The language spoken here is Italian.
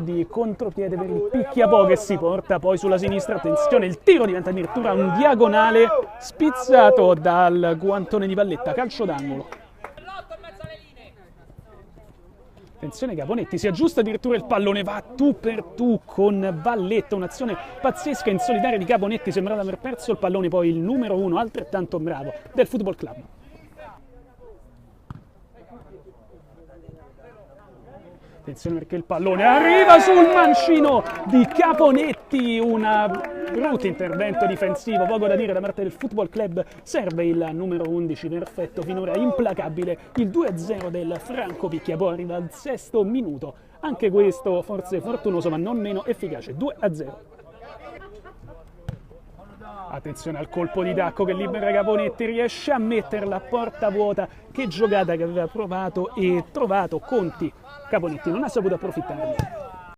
di contropiede per il Picchiapò che si porta poi sulla sinistra. Attenzione, il tiro diventa addirittura un diagonale spizzato dal guantone di Valletta, calcio d'angolo. Attenzione, Caponetti si aggiusta addirittura il pallone, va tu per tu con Valletta, un'azione pazzesca in solitaria di Caponetti, sembrava aver perso il pallone, poi il numero 1 altrettanto bravo del Football Club. Attenzione perché il pallone arriva sul mancino di Caponetti, un brutto intervento difensivo, poco da dire da parte del Football Club, serve il numero 11, perfetto, finora implacabile, il 2-0 del Franco Picchiapò arriva al 6° minuto, anche questo forse fortunoso ma non meno efficace, 2-0. Attenzione al colpo di tacco che libera Caponetti, riesce a metterla a porta vuota, che giocata che aveva provato e trovato Conti. Caponetti non ha saputo approfittarne.